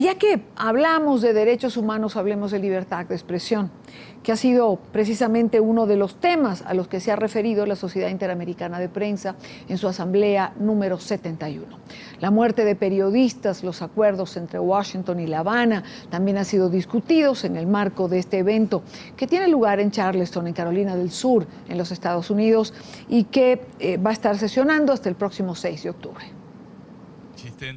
ya que hablamos de derechos humanos, hablemos de libertad de expresión, que ha sido precisamente uno de los temas a los que se ha referido la Sociedad Interamericana de Prensa en su asamblea número 71. La muerte de periodistas, los acuerdos entre Washington y La Habana también han sido discutidos en el marco de este evento que tiene lugar en Charleston, en Carolina del Sur, en los Estados Unidos, y que va a estar sesionando hasta el próximo 6 de octubre.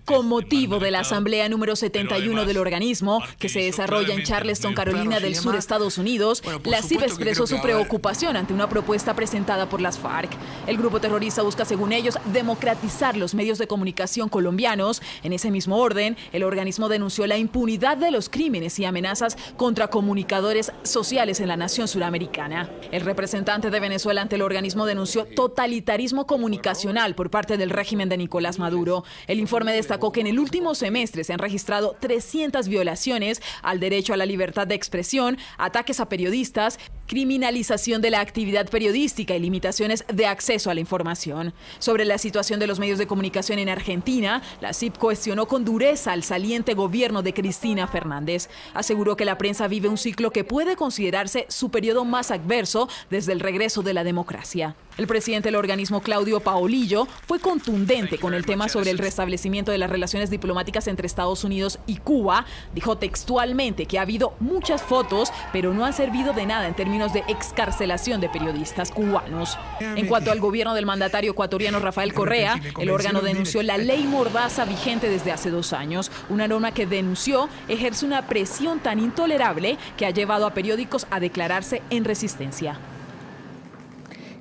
Con motivo de la asamblea número 71 del organismo, que se desarrolla en Charleston, Carolina del Sur, Estados Unidos, la CIP expresó su preocupación ante una propuesta presentada por las FARC. El grupo terrorista busca, según ellos, democratizar los medios de comunicación colombianos. En ese mismo orden, el organismo denunció la impunidad de los crímenes y amenazas contra comunicadores sociales en la nación suramericana. El representante de Venezuela ante el organismo denunció totalitarismo comunicacional por parte del régimen de Nicolás Maduro. El informe destacó que en el último semestre se han registrado 300 violaciones al derecho a la libertad de expresión, ataques a periodistas, criminalización de la actividad periodística y limitaciones de acceso a la información. Sobre la situación de los medios de comunicación en Argentina, la CIP cuestionó con dureza al saliente gobierno de Cristina Fernández. Aseguró que la prensa vive un ciclo que puede considerarse su periodo más adverso desde el regreso de la democracia. El presidente del organismo, Claudio Paolillo, fue contundente con el tema sobre el restablecimiento de las relaciones diplomáticas entre Estados Unidos y Cuba. Dijo textualmente que ha habido muchas fotos, pero no han servido de nada en términos de excarcelación de periodistas cubanos. En cuanto al gobierno del mandatario ecuatoriano Rafael Correa, el órgano denunció la ley Mordaza vigente desde hace 2 años, una norma que denunció ejerce una presión tan intolerable que ha llevado a periódicos a declararse en resistencia.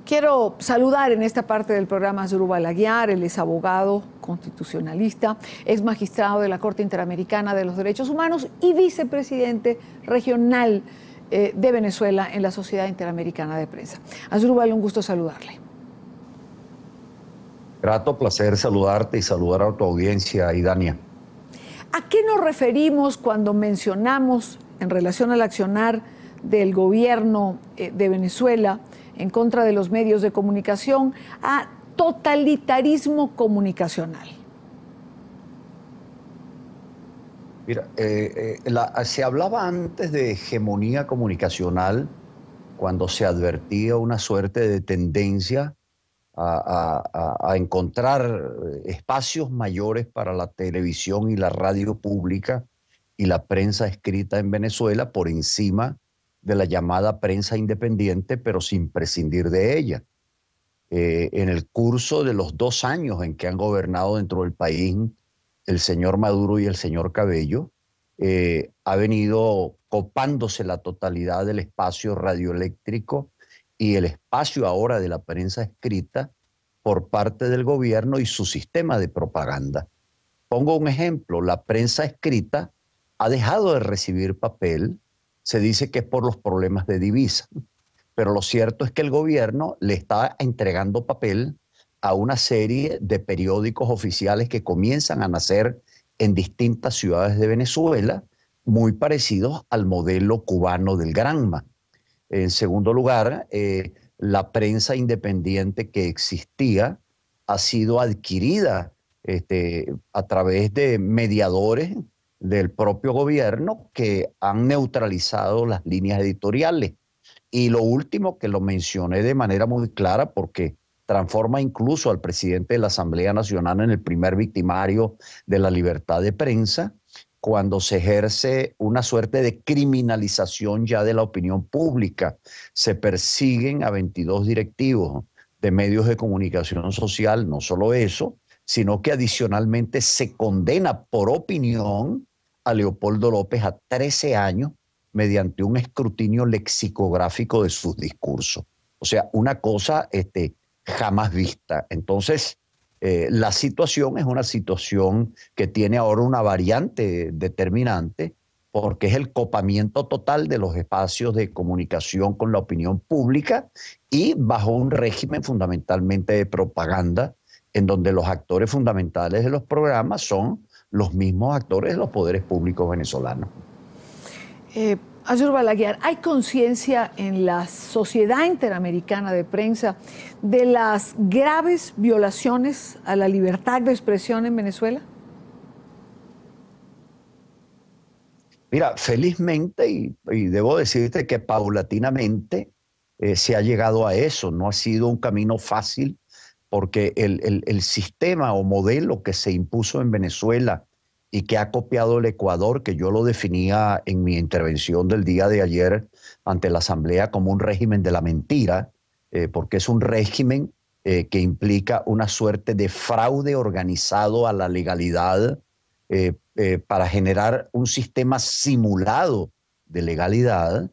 Quiero saludar en esta parte del programa a Asdrúbal Aguiar. Él es abogado constitucionalista, es magistrado de la Corte Interamericana de los Derechos Humanos y vicepresidente regional de Venezuela en la Sociedad Interamericana de Prensa. Asdrúbal, un gusto saludarle. Grato placer saludarte y saludar a tu audiencia, Idania. ¿A qué nos referimos cuando mencionamos, en relación al accionar del gobierno de Venezuela en contra de los medios de comunicación, a totalitarismo comunicacional? Mira, se hablaba antes de hegemonía comunicacional cuando se advertía una suerte de tendencia a encontrar espacios mayores para la televisión y la radio pública y la prensa escrita en Venezuela por encima de la llamada prensa independiente, pero sin prescindir de ella. En el curso de los 2 años en que han gobernado dentro del país el señor Maduro y el señor Cabello, ha venido copándose la totalidad del espacio radioeléctrico y el espacio ahora de la prensa escrita por parte del gobierno y su sistema de propaganda. Pongo un ejemplo: la prensa escrita ha dejado de recibir papel. Se dice que es por los problemas de divisa, pero lo cierto es que el gobierno le está entregando papel a una serie de periódicos oficiales que comienzan a nacer en distintas ciudades de Venezuela, muy parecidos al modelo cubano del Granma. En segundo lugar, la prensa independiente que existía ha sido adquirida a través de mediadores del propio gobierno que han neutralizado las líneas editoriales. Y lo último, que lo mencioné de manera muy clara porque transforma incluso al presidente de la Asamblea Nacional en el primer victimario de la libertad de prensa, cuando se ejerce una suerte de criminalización ya de la opinión pública. Se persiguen a 22 directivos de medios de comunicación social, no solo eso, sino que adicionalmente se condena por opinión a Leopoldo López a 13 años mediante un escrutinio lexicográfico de sus discursos. O sea, una cosa jamás vista. Entonces, la situación es una situación que tiene ahora una variante determinante, porque es el copamiento total de los espacios de comunicación con la opinión pública y bajo un régimen fundamentalmente de propaganda, en donde los actores fundamentales de los programas son los mismos actores de los poderes públicos venezolanos. Asdrúbal Aguiar, ¿hay conciencia en la Sociedad Interamericana de Prensa de las graves violaciones a la libertad de expresión en Venezuela? Mira, felizmente, y debo decirte que paulatinamente se ha llegado a eso. No ha sido un camino fácil porque el sistema o modelo que se impuso en Venezuela y que ha copiado el Ecuador, que yo lo definía en mi intervención del día de ayer ante la Asamblea como un régimen de la mentira, porque es un régimen que implica una suerte de fraude organizado a la legalidad, para generar un sistema simulado de legalidad,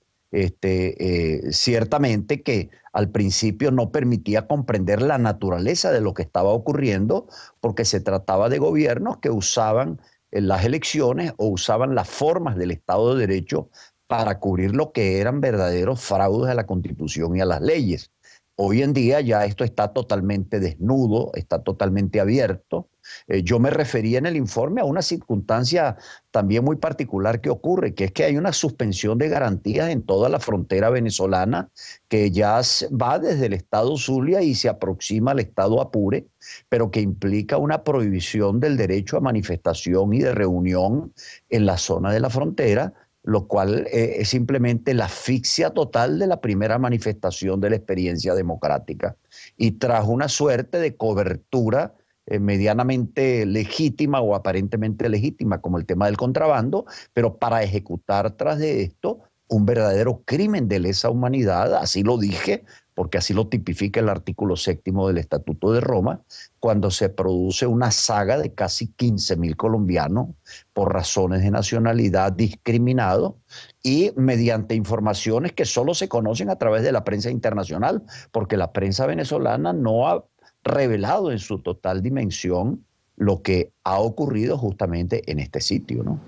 ciertamente que al principio no permitía comprender la naturaleza de lo que estaba ocurriendo, porque se trataba de gobiernos que usaban las elecciones o usaban las formas del Estado de Derecho para cubrir lo que eran verdaderos fraudes a la Constitución y a las leyes. Hoy en día ya esto está totalmente desnudo, está totalmente abierto. Yo me refería en el informe a una circunstancia también muy particular que ocurre, que es que hay una suspensión de garantías en toda la frontera venezolana que ya va desde el estado Zulia y se aproxima al estado Apure, pero que implica una prohibición del derecho a manifestación y de reunión en la zona de la frontera, lo cual es simplemente la asfixia total de la primera manifestación de la experiencia democrática. Y tras una suerte de cobertura medianamente legítima o aparentemente legítima, como el tema del contrabando, pero para ejecutar tras de esto un verdadero crimen de lesa humanidad, así lo dije, porque así lo tipifica el artículo 7º del Estatuto de Roma, cuando se produce una saga de casi 15.000 colombianos por razones de nacionalidad discriminados y mediante informaciones que solo se conocen a través de la prensa internacional, porque la prensa venezolana no ha revelado en su total dimensión lo que ha ocurrido justamente en este sitio, ¿no?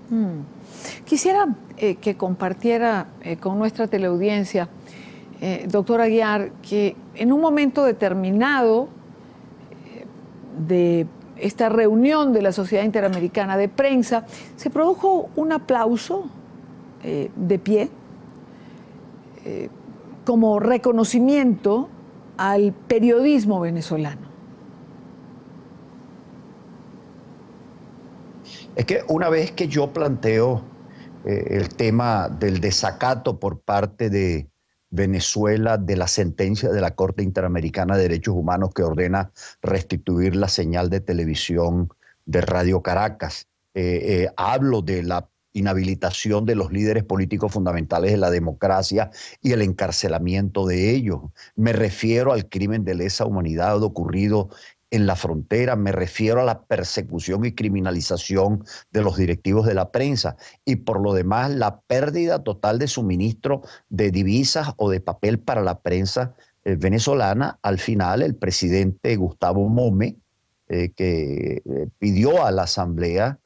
Quisiera que compartiera con nuestra teleaudiencia, doctor Aguiar, que en un momento determinado de esta reunión de la Sociedad Interamericana de Prensa se produjo un aplauso de pie como reconocimiento al periodismo venezolano. Es que una vez que yo planteo el tema del desacato por parte de Venezuela de la sentencia de la Corte Interamericana de Derechos Humanos que ordena restituir la señal de televisión de Radio Caracas, hablo de la inhabilitación de los líderes políticos fundamentales de la democracia y el encarcelamiento de ellos. Me refiero al crimen de lesa humanidad ocurrido en la frontera, me refiero a la persecución y criminalización de los directivos de la prensa y por lo demás la pérdida total de suministro de divisas o de papel para la prensa venezolana. Al final el presidente Gustavo Mome, que pidió a la Asamblea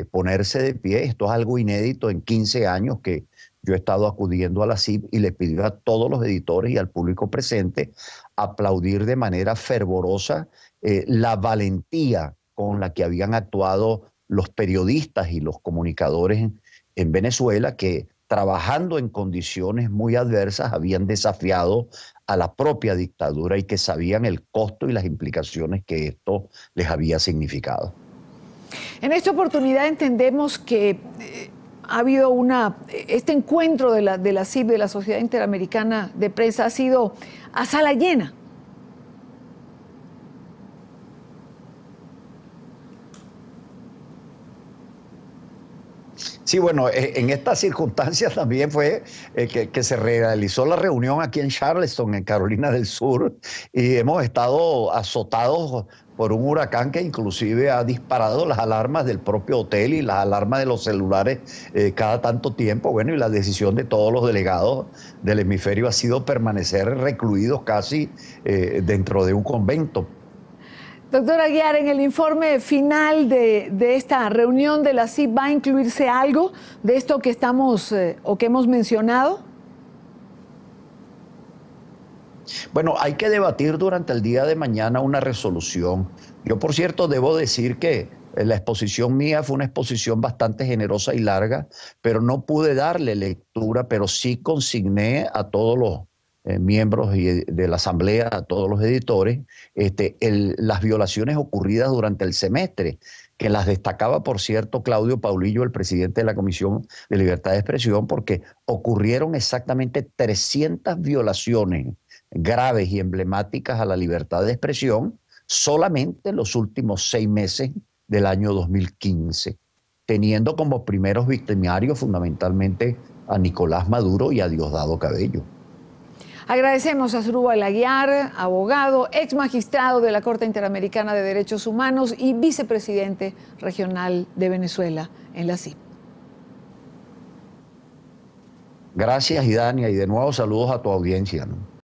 ponerse de pie, esto es algo inédito en 15 años que yo he estado acudiendo a la CIP, y le pidió a todos los editores y al público presente aplaudir de manera fervorosa la valentía con la que habían actuado los periodistas y los comunicadores en Venezuela, que trabajando en condiciones muy adversas habían desafiado a la propia dictadura y que sabían el costo y las implicaciones que esto les había significado. En esta oportunidad entendemos que ha habido este encuentro de la CIP, de la Sociedad Interamericana de Prensa, ha sido a sala llena. Sí, bueno, en estas circunstancias también fue que se realizó la reunión aquí en Charleston, en Carolina del Sur, y hemos estado azotados por un huracán que inclusive ha disparado las alarmas del propio hotel y las alarmas de los celulares cada tanto tiempo. Bueno, y la decisión de todos los delegados del hemisferio ha sido permanecer recluidos casi dentro de un convento. Doctor Aguiar, en el informe final de esta reunión de la CIP, ¿va a incluirse algo de esto que estamos o que hemos mencionado? Bueno, hay que debatir durante el día de mañana una resolución. Yo, por cierto, debo decir que la exposición mía fue una exposición bastante generosa y larga, pero no pude darle lectura, pero sí consigné a todos los miembros de la Asamblea, a todos los editores, las violaciones ocurridas durante el semestre. que las destacaba, por cierto, Claudio Paulillo, el presidente de la Comisión de Libertad de Expresión, porque ocurrieron exactamente 300 violaciones graves y emblemáticas a la libertad de expresión solamente en los últimos 6 meses del año 2015, teniendo como primeros victimarios fundamentalmente a Nicolás Maduro y a Diosdado Cabello. Agradecemos a Asdrúbal Aguiar, abogado, ex magistrado de la Corte Interamericana de Derechos Humanos y vicepresidente regional de Venezuela en la CIP. Gracias, Idania, y de nuevo saludos a tu audiencia, ¿no?